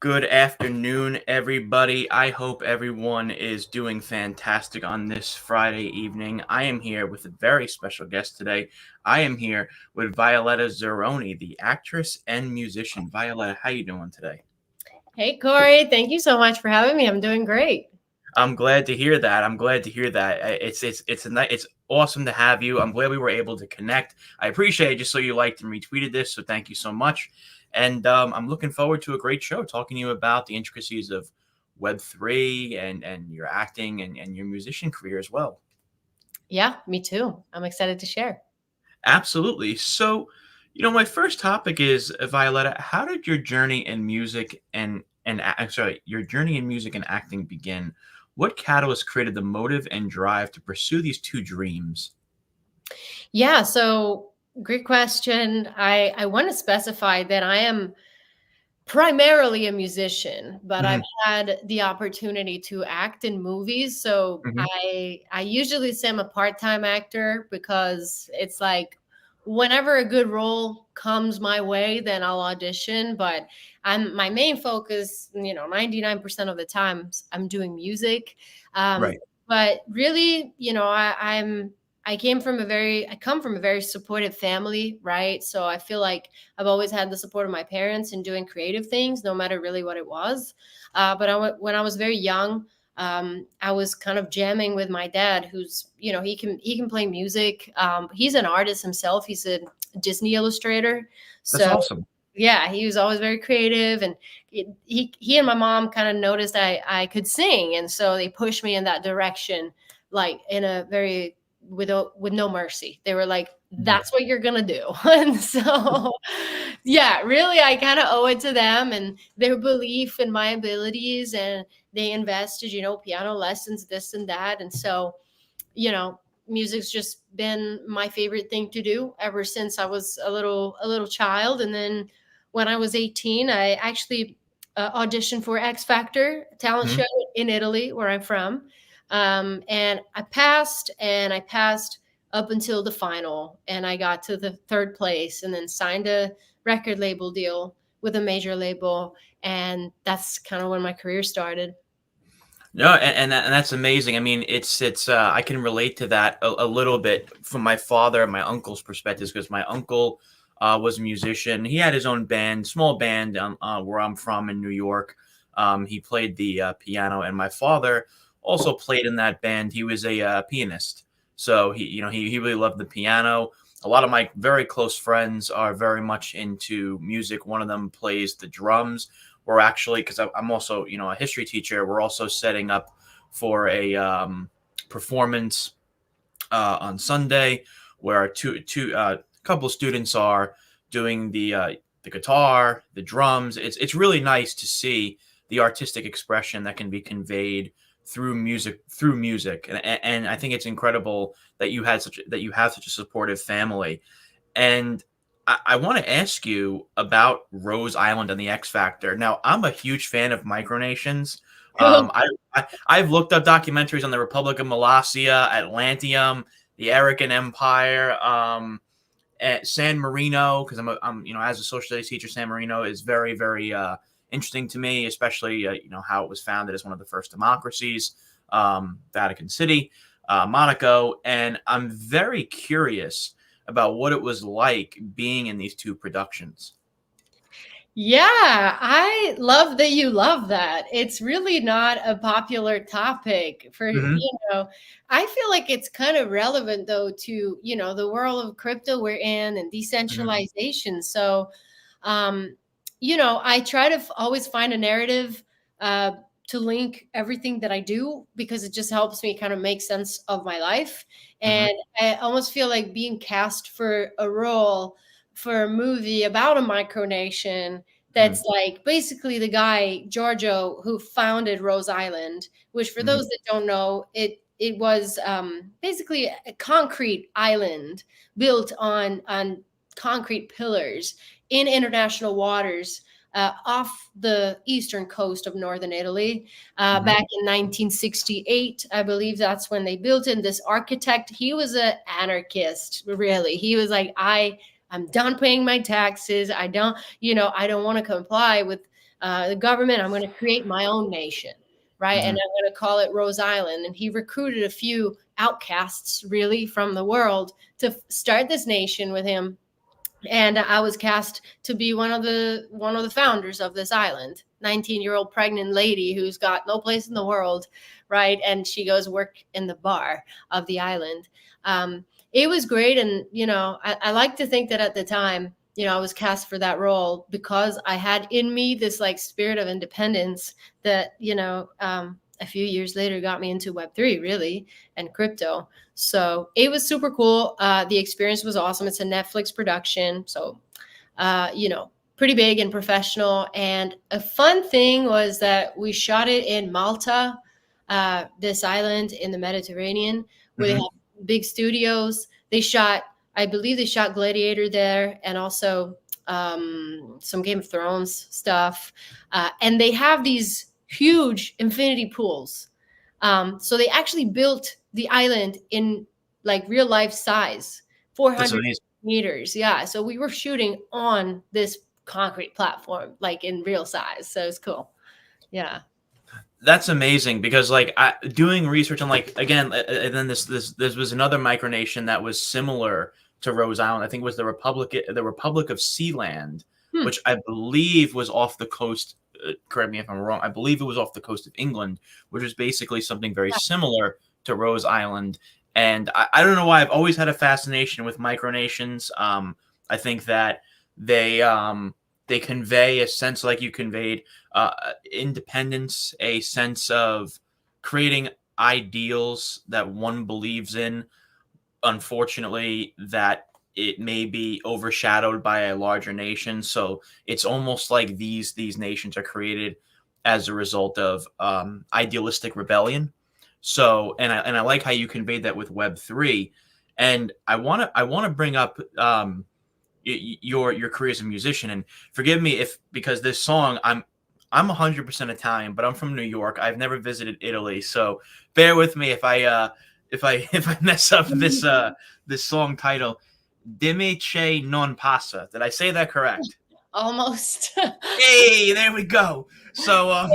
Good afternoon, everybody. I hope everyone is doing fantastic on this Friday evening. I am here with a very special guest today. I am here with Violetta Zironi, the actress and musician. Violetta, how you doing today? Hey, Corey. Thank you so much for having me. I'm doing great. I'm glad to hear that. I'm glad to hear that. It's awesome to have you. I'm glad we were able to connect. I appreciate it. Just so you liked and retweeted this, so thank you so much. And I'm looking forward to a great show talking to you about the intricacies of Web3 and your acting and your musician career as well. Yeah, me too. I'm excited to share. Absolutely. So, my first topic is Violetta. How did your journey in music your journey in music and acting begin? What catalyst created the motive and drive to pursue these two dreams? Yeah, so great question. I want to specify that I am primarily a musician, but I've Hmm. had the opportunity to act in movies. So Hmm. I usually say I'm a part-time actor because it's like whenever a good role comes my way, then I'll audition. But my main focus, 99% of the time I'm doing music. Um, Right. but really, I come from a very supportive family, right? So I feel like I've always had the support of my parents in doing creative things, no matter really what it was. When I was very young, I was kind of jamming with my dad, who's he can play music. He's an artist himself. He's a Disney illustrator. That's So awesome. yeah, he was always very creative, and he and my mom kind of noticed I could sing, and so they pushed me in that direction, like in a very with no mercy. They were like, Mhm. "That's what you're gonna do," and so yeah, really, I kind of owe it to them and their belief in my abilities, and they invested, piano lessons, this and that, and so you know music's just been my favorite thing to do ever since I was a little child. And then when I was 18, I actually auditioned for X Factor talent Mhm. show in Italy, where I'm from. And I passed up until the final, and I got to the third place and then signed a record label deal with a major label, and that's kind of when my career started. No, and that's amazing. I mean, it's I can relate to that a little bit from my father and my uncle's perspectives because my uncle was a musician. He had his own band, small band, where I'm from in New York. He played the piano, and my father also played in that band. He was a pianist, so he really loved the piano. A lot of my very close friends are very much into music. One of them plays the drums. We're actually, because I'm also a history teacher, we're also setting up for a performance on Sunday where two couple students are doing the guitar, the drums. It's really nice to see the artistic expression that can be conveyed through music, and I think it's incredible that you have such a supportive family. And I want to ask you about Rose Island and the X Factor. Now, I'm a huge fan of micronations. I've looked up documentaries on the Republic of Molossia, Atlanteum, the Arican Empire, at San Marino, because I'm as a social studies teacher, San Marino is very very interesting to me, especially how it was founded as one of the first democracies, Vatican City, Monaco, and I'm very curious about what it was like being in these two productions. Yeah, I love that you love that. It's really not a popular topic Hmm. I feel like it's kind of relevant though to, the world of crypto we're in and Hmm. decentralization. So, um, I try to always find a narrative uh, to link everything that I do because it just helps me kind of make sense of my life. Hmm. And I almost feel like being cast for a role for a movie about a micronation Hmm. that's like basically the guy Giorgio who founded Rose Island, which for Hmm. those that don't know, it was basically a concrete island built on concrete pillars in international waters off the eastern coast of northern Italy. Hmm. Back in 1968, I believe that's when they built it. And this architect, he was an anarchist, really. He was like, I'm done paying my taxes. I don't want to comply with the government. I'm going to create my own nation, right? And I'm going to call it Rose Island. And he recruited a few outcasts, really, from the world to start this nation with him. And I was cast to be one of the founders of this island. 19-year-old pregnant lady who's got no place in the world, right? And she goes work in the bar of the island. It was great, and I like to think that at the time, I was cast for that role because I had in me this like spirit of independence that a few years later got me into Web3 really and crypto. So it was super cool. The experience was awesome. It's a Netflix production, so pretty big and professional. And a fun thing was that we shot it in Malta, this island in the Mediterranean, where they have big studios. I believe they shot Gladiator there, and also some Game of Thrones stuff. And they have these huge infinity pools. So they actually built the island in like real life size, 400 meters. Yeah. So we were shooting on this concrete platform, like in real size. So it's cool. Yeah. That's amazing, because like doing research on, like, again, and then this was another micronation that was similar to Rose Island. I think it was the Republic of Sealand, which I believe was off the coast. Correct me if I'm wrong. I believe it was off the coast of England, which was basically something very similar to Rose Island. And I don't know why I've always had a fascination with micronations. I think that they convey a sense, like you conveyed, independence, a sense of creating ideals that one believes in. Unfortunately, that it may be overshadowed by a larger nation. So it's almost like these nations are created as a result of idealistic rebellion. So, and I like how you conveyed that with Web3. And I want to bring up your career as a musician. And forgive me because this song, I'm 100% Italian, but I'm from New York. I've never visited Italy, so bear with me if I mess up this song title. Dimmi che non passa. Did I say that correct? Almost. Hey, there we go. So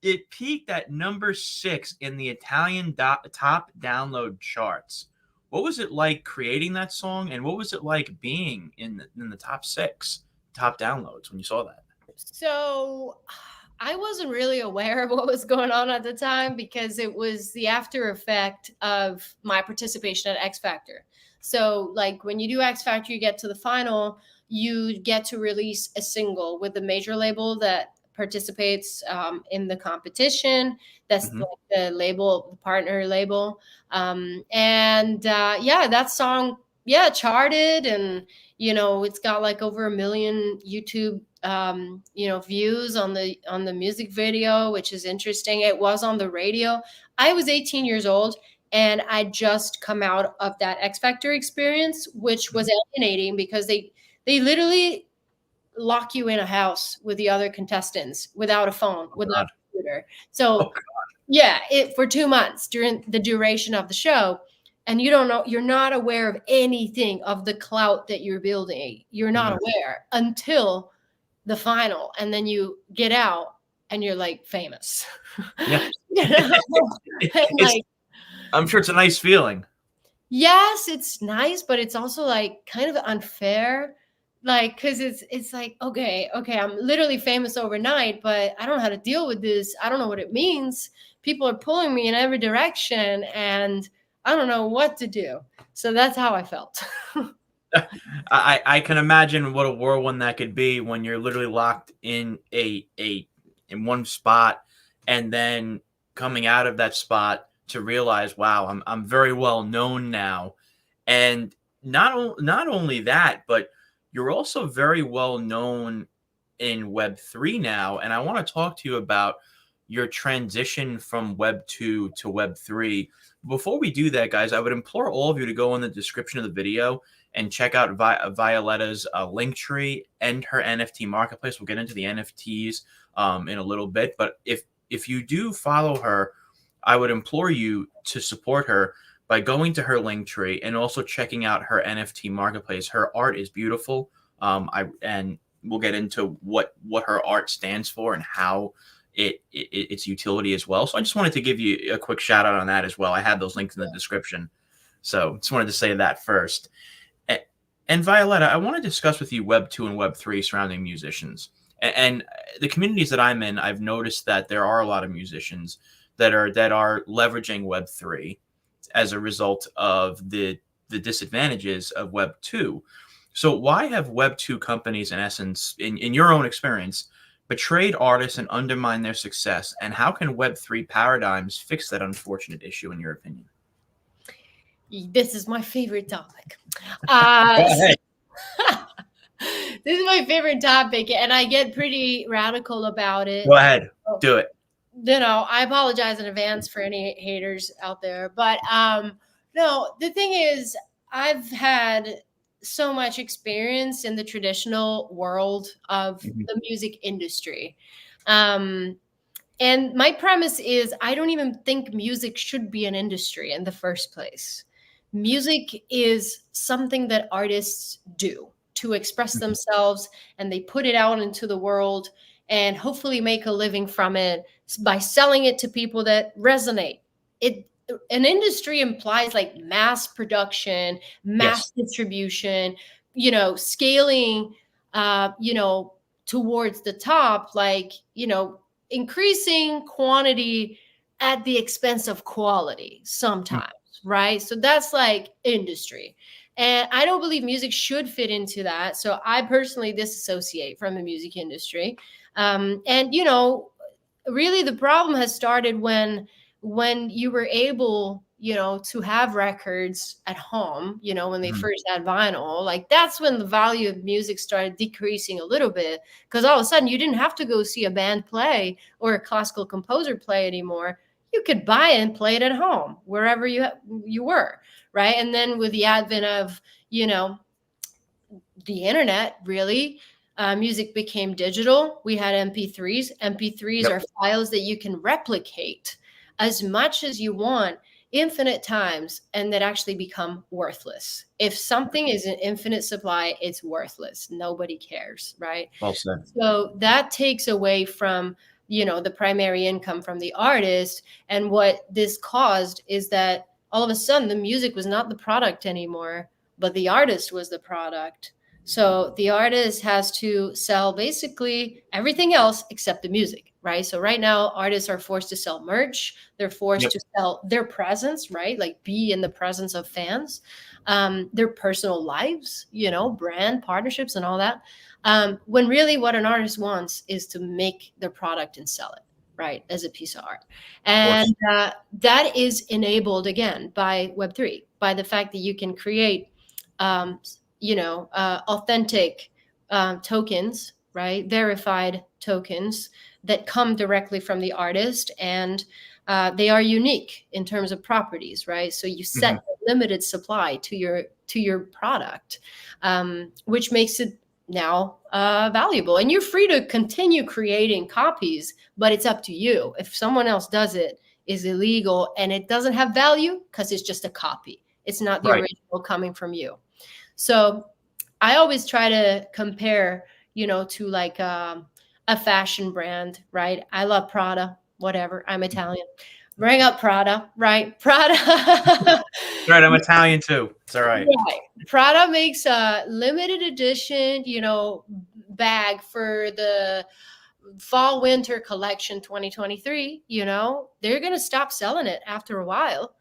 it peaked at number 6 in the Italian top download charts. What was it like creating that song, and what was it like being in the top 6 top downloads when you saw that? So I wasn't really aware of what was going on at the time because it was the after effect of my participation at X Factor. So like when you do X Factor, you get to the final, you get to release a single with the major label that participates in the competition. That's like the label, the partner label. That song, charted, and it's got like over 1 million YouTube views on the music video, which is interesting. It was on the radio. I was 18 years old and I just come out of that X Factor experience, which was alienating because they literally lock you in a house with the other contestants without a phone, without a computer. So for 2 months during the duration of the show. And you don't know, you're not aware of anything of the clout that you're building. You're not aware until the final. And then you get out and you're like famous. Yeah. I'm sure it's a nice feeling. Yes, it's nice, but it's also like kind of unfair. Like, cause it's like, okay, I'm literally famous overnight, but I don't know how to deal with this. I don't know what it means. People are pulling me in every direction and I don't know what to do. So that's how I felt. I can imagine what a whirlwind that could be when you're literally locked in in one spot, and then coming out of that spot to realize, wow, I'm very well known now. And not only that, but you're also very well known in Web3 now. And I want to talk to you about your transition from Web2 to Web3. Before we do that, guys, I would implore all of you to go in the description of the video and check out Violetta's link tree and her NFT marketplace. We'll get into the NFTs in a little bit. But if you do follow her, I would implore you to support her by going to her link tree and also checking out her NFT marketplace. Her art is beautiful. And we'll get into what her art stands for and how its utility as well. So I just wanted to give you a quick shout out on that as well. I have those links in the description. So just wanted to say that first. And Violetta, I want to discuss with you Web2 and Web3 surrounding musicians. And the communities that I'm in, I've noticed that there are a lot of musicians that are leveraging Web3 as a result of the disadvantages of Web2. So why have Web2 companies, in essence, in your own experience, betrayed artists and undermined their success? And how can Web3 paradigms fix that unfortunate issue, in your opinion? This is my favorite topic. Go ahead. This is my favorite topic, and I get pretty radical about it. Go ahead. Do it. You know, I apologize in advance for any haters out there. But no, the thing is, I've had so much experience in the traditional world of the music industry. And my premise is I don't even think music should be an industry in the first place. Music is something that artists do to express themselves, and they put it out into the world and hopefully make a living from it by selling it to people that resonate. An industry implies like mass production, mass distribution, scaling, towards the top, like, increasing quantity at the expense of quality sometimes, right? So that's like industry. And I don't believe music should fit into that. So I personally disassociate from the music industry. And, really the problem has started when you were able, to have records at home, when they first had vinyl, like that's when the value of music started decreasing a little bit, because all of a sudden you didn't have to go see a band play or a classical composer play anymore. You could buy it and play it at home, wherever you were, right? And then with the advent of, the internet, really, music became digital. We had MP3s. MP3s are files that you can replicate as much as you want, infinite times, and that actually become worthless. If something is an infinite supply, it's worthless. Nobody cares, right? Well said. So that takes away from, the primary income from the artist. And what this caused is that all of a sudden the music was not the product anymore, but the artist was the product. So the artist has to sell basically everything else except the music, right? So right now artists are forced to sell merch. They're forced to sell their presence, right? Like be in the presence of fans, their personal lives, brand partnerships and all that. When really what an artist wants is to make their product and sell it, right, as a piece of art. And that is enabled, again, by Web3, by the fact that you can create, authentic tokens, right, verified tokens that come directly from the artist, and they are unique in terms of properties, right? So you set a limited supply to your product, which makes it now valuable. And you're free to continue creating copies, but it's up to you. If someone else does it, is illegal, and it doesn't have value because it's just a copy. It's not the original coming from you. So I always try to compare, to like a fashion brand, right? I love Prada, whatever. I'm Italian. Bring up Prada, right? Prada. Right, I'm Italian too. It's all right. Right. Prada makes a limited edition, bag for the fall winter collection 2023. They're going to stop selling it after a while,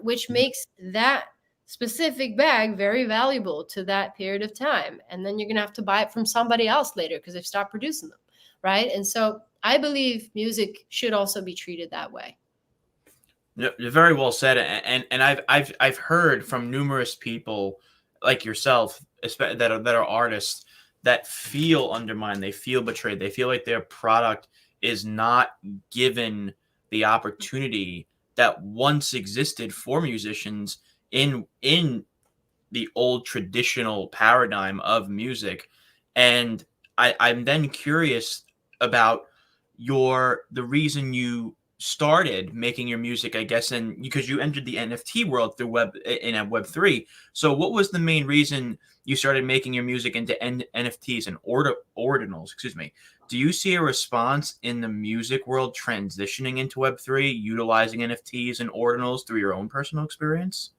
which makes that specific bag very valuable to that period of time. And then you're going to have to buy it from somebody else later because they've stopped producing them, right? And so I believe music should also be treated that way. You're very well said, and I've heard from numerous people like yourself that are artists that feel undermined, they feel betrayed, they feel like their product is not given the opportunity that once existed for musicians in the old traditional paradigm of music. And I'm then curious about the reason you started making your music, I guess, and because you entered the NFT world through Web3. So what was the main reason you started making your music into NFTs and ordinals? Excuse me. Do you see a response in the music world transitioning into Web3, utilizing NFTs and ordinals through your own personal experience?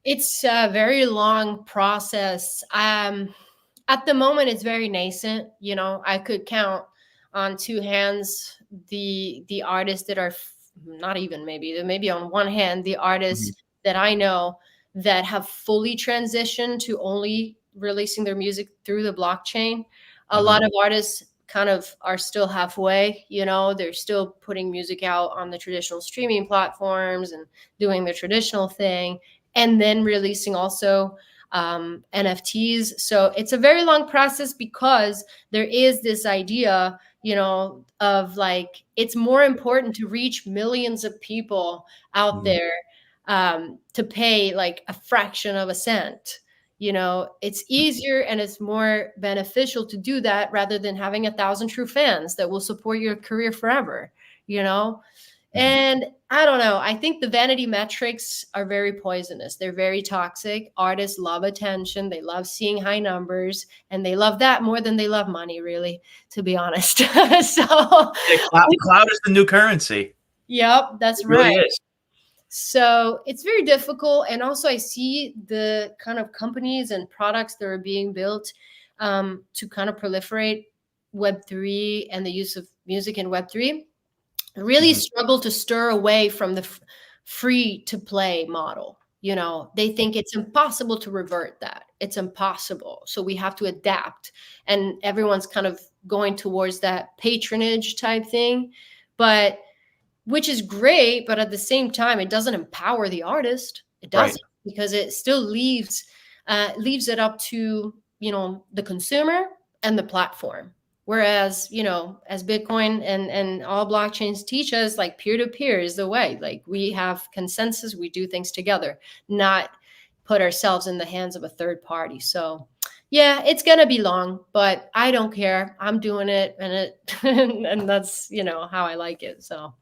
It's a very long process. At the moment, it's very nascent. You know, I could count on two hands the artists that are not even maybe on one hand the Mhm. artists that I know that have fully transitioned to only releasing their music through the blockchain. A Mhm. lot of artists kind of are still halfway. You know, they're still putting music out on the traditional streaming platforms and doing the traditional thing, and then releasing also NFTs. So it's a very long process because there is this idea, you know, of like it's more important to reach millions of people out Mhm. there to pay like a fraction of a cent. You know, it's easier and it's more beneficial to do that rather than having 1,000 true fans that will support your career forever. You know, Mhm. and I don't know. I think the vanity metrics are very poisonous. They're very toxic. Artists love attention. They love seeing high numbers, and they love that more than they love money, really, to be honest. So, Yeah, cloud is the new currency. yep, that's It really right. is. So it's very difficult. And also, I see the kind of companies and products that are being built to kind of proliferate Web3 and the use of music in Web3 really Mhm. struggle to stir away from the free to play model. You know, they think it's impossible to revert that. It's impossible. So we have to adapt. And everyone's kind of going towards that patronage type thing. But which is great, but at the same time, it doesn't empower the artist. It Right. doesn't, because it still leaves it up to, you know, the consumer and the platform. Whereas, you know, as Bitcoin and all blockchains teach us, like peer to peer is the way. Like we have consensus, we do things together, not put ourselves in the hands of a third party. So yeah, it's gonna be long, but I don't care. I'm doing it, and it and that's, you know, how I like it. So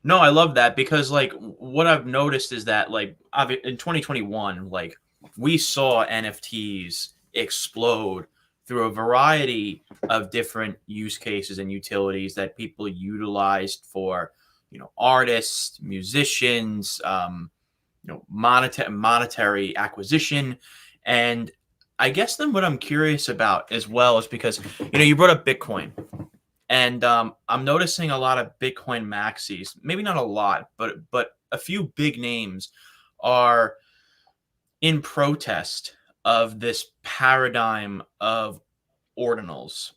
No, I love that because like what I've noticed is that like in 2021, like we saw NFTs explode through a variety of different use cases and utilities that people utilized for, artists, musicians, monetary acquisition. And I guess then what I'm curious about as well is because, you brought up Bitcoin. And I'm noticing a lot of Bitcoin maxis, maybe not a lot, but a few big names are in protest of this paradigm of ordinals.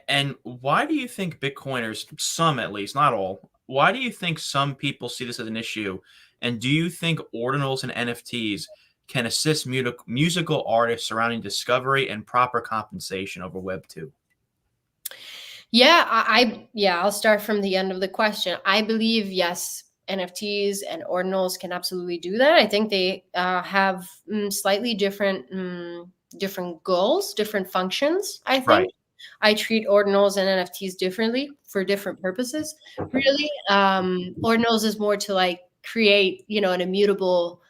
And why do you think Bitcoiners, some at least, not all, why do you think some people see this as an issue? And do you think ordinals and NFTs can assist musical artists surrounding discovery and proper compensation over Web 2? yeah, yeah, I'll start from the end of the question. I believe yes, NFTs and ordinals can absolutely do that. I think they have slightly different goals, different functions. I think Right. I treat ordinals and NFTs differently for different purposes. Really, ordinals is more to like create, you know, an immutable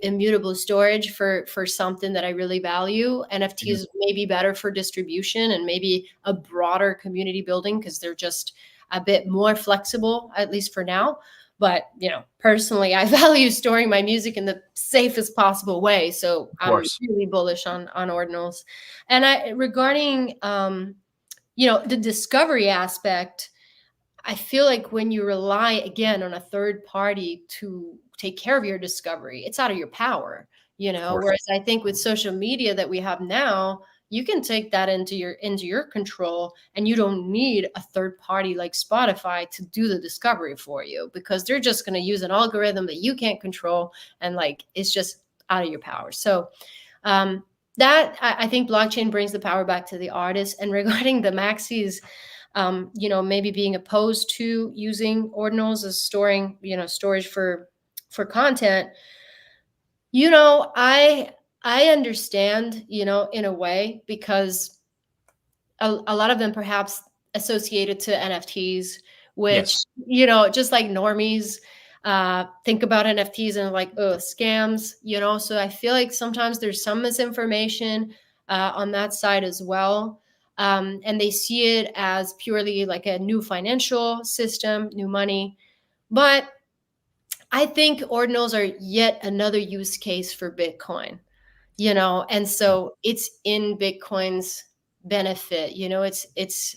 immutable storage for something that I really value. Mhm. NFTs may be better for distribution and maybe a broader community building because they're just a bit more flexible, at least for now. But you know, personally, I value storing my music in the safest possible way. So Of I'm course. really bullish on ordinals. And I regarding you know, the discovery aspect, I feel like when you rely again on a third party to take care of your discovery, it's out of your power, you Of know. course. Whereas I think with social media that we have now, you can take that into your control, and you don't need a third party like Spotify to do the discovery for you because they're just going to use an algorithm that you can't control, and like it's just out of your power. So um, that I think blockchain brings the power back to the artist. And regarding the maxis, you know, maybe being opposed to using ordinals as storing, you know, storage for content, you know, I understand, you know, in a way because a lot of them perhaps associated to NFTs, which, Yes. just like normies think about NFTs and like, oh, scams, So I feel like sometimes there's some misinformation on that side as well. And they see it as purely like a new financial system, new money. But I think ordinals are yet another use case for Bitcoin, and so it's in Bitcoin's benefit. It's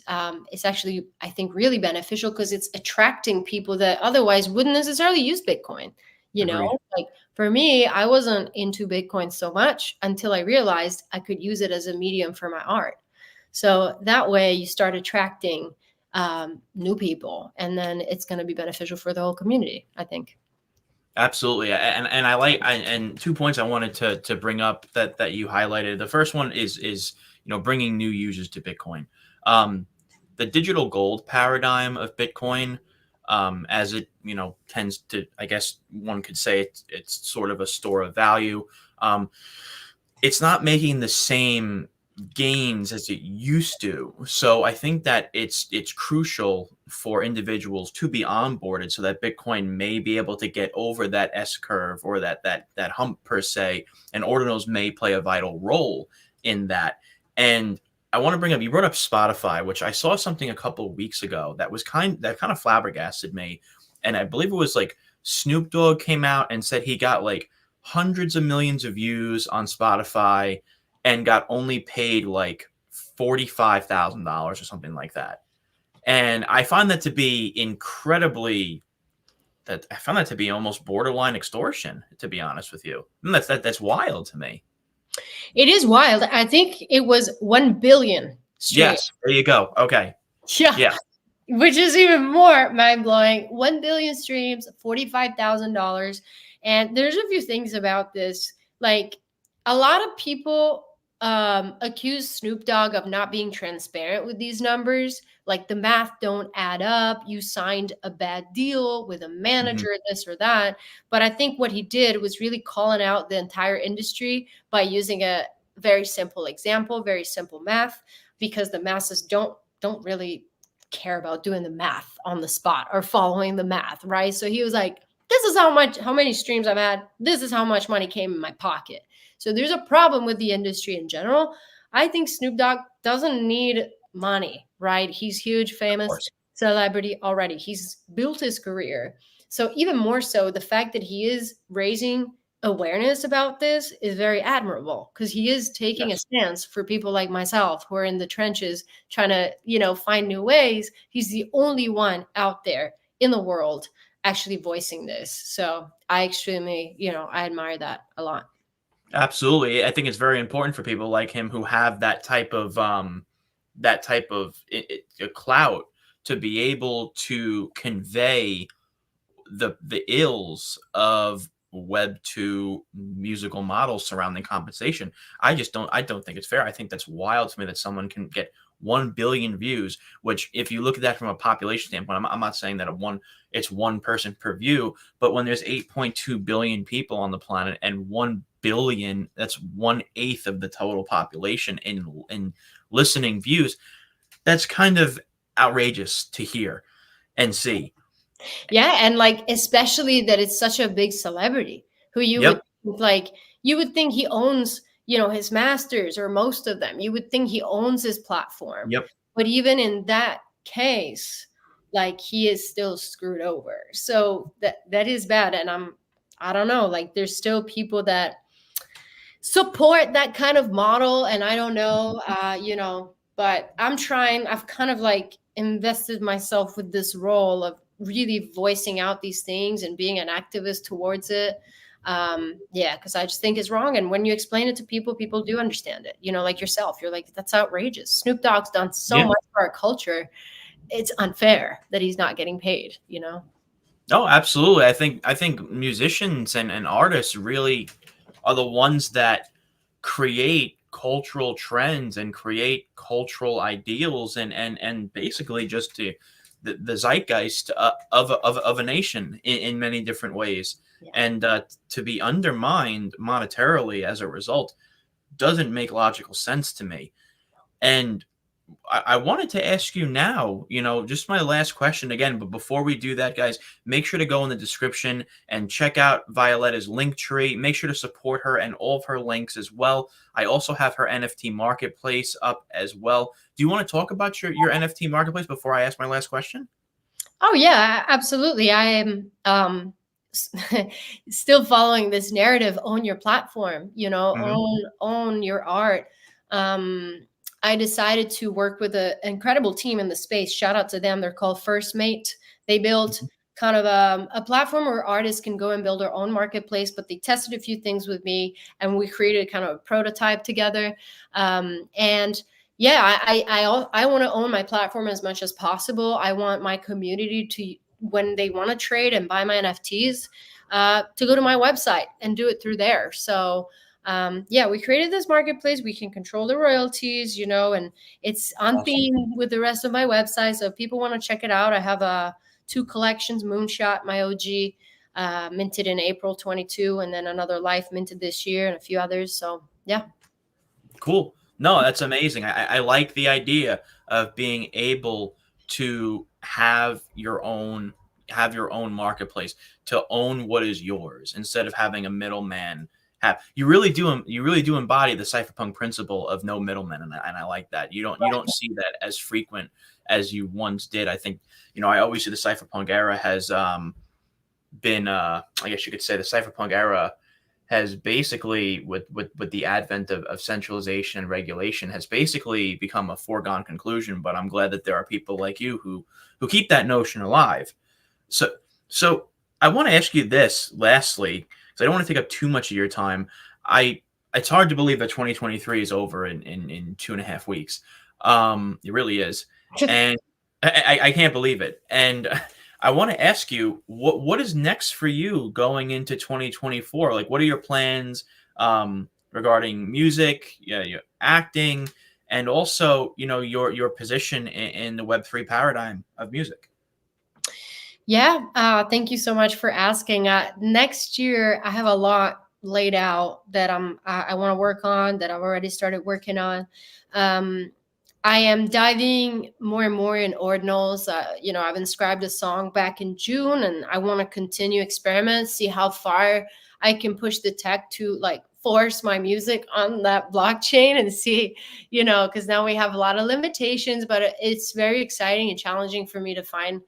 actually, I think, really beneficial because it's attracting people that otherwise wouldn't necessarily use Bitcoin. Agreed. Like for me, I wasn't into Bitcoin so much until I realized I could use it as a medium for my art. So that way you start attracting new people, and then it's going to be beneficial for the whole community, I think. Absolutely, and and 2 points I wanted to bring up that you highlighted. The first one is bringing new users to Bitcoin. The digital gold paradigm of Bitcoin, as it tends to, I guess one could say it's sort of a store of value. It's not making the same gains as it used to. So I think that it's crucial for individuals to be onboarded so that Bitcoin may be able to get over that S curve or that hump per se, and ordinals may play a vital role in that. And I want to bring up, you brought up Spotify, which I saw something a couple of weeks ago that kind of flabbergasted me. And I believe it was like Snoop Dogg came out and said he got like hundreds of millions of views on Spotify and got only paid like $45,000 or something like that. And I find that to be almost borderline extortion, to be honest with you. And that's wild to me. It is wild. I think it was 1 billion streams. Yes, there you go. Okay. Yeah. Which is even more mind-blowing. 1 billion streams, $45,000. And there's a few things about this. Like, a lot of people accuse Snoop Dogg of not being transparent with these numbers. Like, the math don't add up. You signed a bad deal with a manager, this or that. But I think what he did was really calling out the entire industry by using a very simple example, very simple math, because the masses don't really care about doing the math on the spot or following the math, right? So he was like, this is how many streams I've had. This is how much money came in my pocket. So there's a problem with the industry in general. I think Snoop Dogg doesn't need money, right? He's huge, famous celebrity already. He's built his career. So even more so, the fact that he is raising awareness about this is very admirable, because he is taking a stance for people like myself who are in the trenches trying to, find new ways. He's the only one out there in the world actually voicing this. So I extremely, I admire that a lot. Absolutely. I think it's very important for people like him who have that type of clout to be able to convey the ills of Web2 musical models surrounding compensation. I don't think it's fair. I think that's wild to me that someone can get 1 billion views, which if you look at that from a population standpoint, I'm not saying that it's one person per view, but when there's 8.2 billion people on the planet and 1 billion, that's 1/8 of the total population in listening views, that's kind of outrageous to hear and see. Yeah, and like, especially that it's such a big celebrity who you would think he owns, his masters or most of them. You would think he owns his platform. Yep. But even in that case, like, he is still screwed over. So that is bad. And I don't know, like, there's still people that support that kind of model, and I don't know, but I've kind of like invested myself with this role of really voicing out these things and being an activist towards it. Because I just think it's wrong. And when you explain it to people, people do understand it. Like yourself, you're like, that's outrageous. Snoop Dogg's done so much for our culture. It's unfair that he's not getting paid, Oh, absolutely. I think musicians and artists really are the ones that create cultural trends and create cultural ideals and basically just the zeitgeist of a nation in many different ways. Yeah. And to be undermined monetarily as a result doesn't make logical sense to me. And I wanted to ask you now, just my last question again, but before we do that, guys, make sure to go in the description and check out Violetta's link tree. Make sure to support her and all of her links as well. I also have her NFT marketplace up as well. Do you want to talk about your NFT marketplace before I ask my last question? Oh yeah, absolutely. I am still following this narrative: own your platform, Hmm. own your art. Um, I decided to work with an incredible team in the space. Shout out to them. They're called First Mate. They built kind of a platform where artists can go and build their own marketplace, but they tested a few things with me and we created kind of a prototype together. And yeah, I want to own my platform as much as possible. I want my community to, when they want to trade and buy my NFTs, to go to my website and do it through there. So yeah, we created this marketplace. We can control the royalties, and it's on Awesome. theme with the rest of my website. So if people want to check it out, I have two collections: Moonshot, my OG, minted in April 22, and then another Life minted this year, and a few others. So yeah. Cool. No, that's amazing. I like the idea of being able to have your own marketplace, to own what is yours instead of having a middleman have. You really do embody the cypherpunk principle of no middleman, and I like that. You don't see that as frequent as you once did. I think, I always see the cypherpunk era has been, I guess you could say, the cypherpunk era has basically, with the advent of centralization and regulation, has basically become a foregone conclusion. But I'm glad that there are people like you who keep that notion alive. So so I want to ask you this lastly, because I don't want to take up too much of your time. I It's hard to believe that 2023 is over in 2.5 weeks. It really is. And I can't believe it. And I want to ask you, what is next for you going into 2024? Like, what are your plans regarding music, yeah, your acting, and also, your position in the Web3 paradigm of music? Yeah, thank you so much for asking. Next year, I have a lot laid out that I want to work on, that I've already started working on. Um, I am diving more and more in ordinals. I've inscribed a song back in June, and I want to continue experiments, see how far I can push the tech to like force my music on that blockchain and see, because now we have a lot of limitations, but it's very exciting and challenging for me to find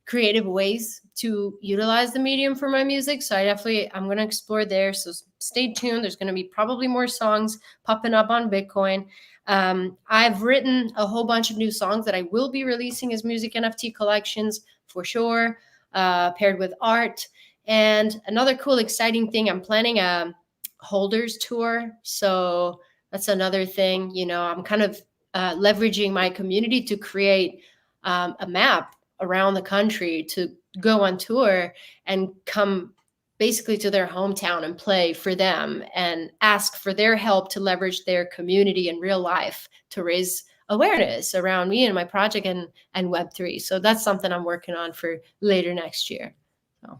creative ways to utilize the medium for my music. So I'm going to explore there. So stay tuned. There's going to be probably more songs popping up on Bitcoin. I've written a whole bunch of new songs that I will be releasing as music NFT collections for sure, paired with art. And another cool, exciting thing, I'm planning a holders tour. So that's another thing. I'm kind of leveraging my community to create a map around the country to go on tour and come basically to their hometown and play for them and ask for their help to leverage their community in real life to raise awareness around me and my project and Web3. So that's something I'm working on for later next year. So.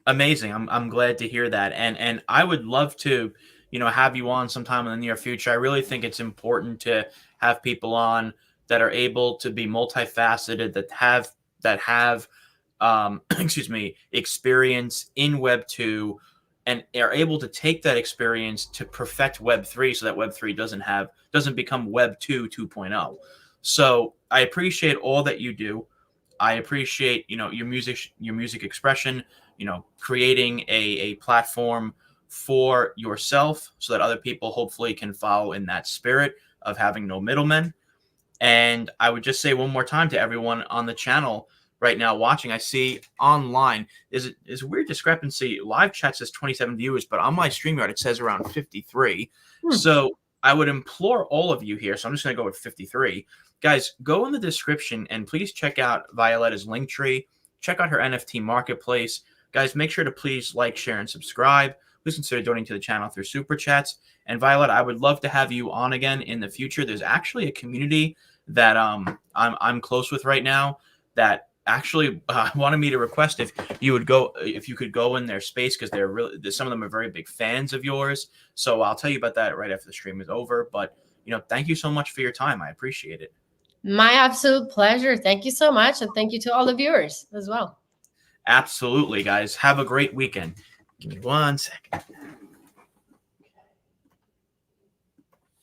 Amazing. I'm glad to hear that. And I would love to, have you on sometime in the near future. I really think it's important to have people on that are able to be multifaceted, that have excuse me, experience in Web 2, and are able to take that experience to perfect Web 3 so that Web 3 doesn't become Web 2 2.0. So I appreciate all that you do. I appreciate, your music expression, creating a platform for yourself so that other people hopefully can follow in that spirit of having no middlemen. And I would just say one more time to everyone on the channel right now watching, I see online is a weird discrepancy. Live chat says 27 viewers, but on my StreamYard it says around 53. Hmm. So I would implore all of you here. So I'm just going to go with 53. Guys, go in the description and please check out Violetta's link tree. Check out her NFT marketplace. Guys, make sure to please like, share, and subscribe. Please consider donating to the channel through super chats. And Violetta, I would love to have you on again in the future. There's actually a community that I'm close with right now that actually wanted me to request if you could go in their space, because some of them are very big fans of yours. So I'll tell you about that right after the stream is over. But thank you so much for your time. I appreciate it. My absolute pleasure. Thank you so much. And thank you to all the viewers as well. Absolutely, guys. Have a great weekend. Give me 1 second.